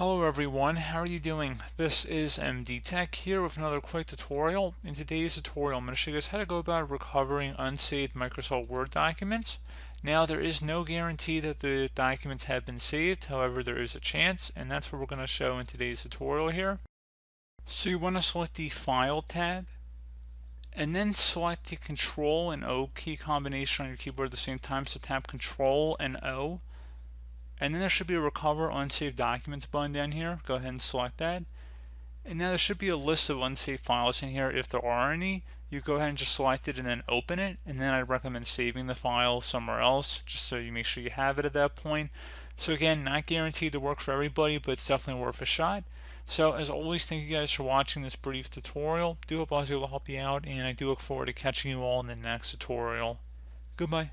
Hello everyone, how are you doing? This is MD Tech here with another quick tutorial. In today's tutorial, I'm going to show you guys how to go about recovering unsaved Microsoft Word documents. Now, there is no guarantee that the documents have been saved, however, there is a chance, and that's what we're going to show in today's tutorial here. So you want to select the File tab, and then select the Control and O key combination on your keyboard at the same time, so tap Control and O. And then there should be a Recover Unsaved Documents button down here. Go ahead and select that. And now there should be a list of unsaved files in here. If there are any, you go ahead and just select it and then open it. And then I recommend saving the file somewhere else, just so you make sure you have it at that point. So again, not guaranteed to work for everybody, but it's definitely worth a shot. So as always, thank you guys for watching this brief tutorial. Do hope I was able to help you out, and I do look forward to catching you all in the next tutorial. Goodbye.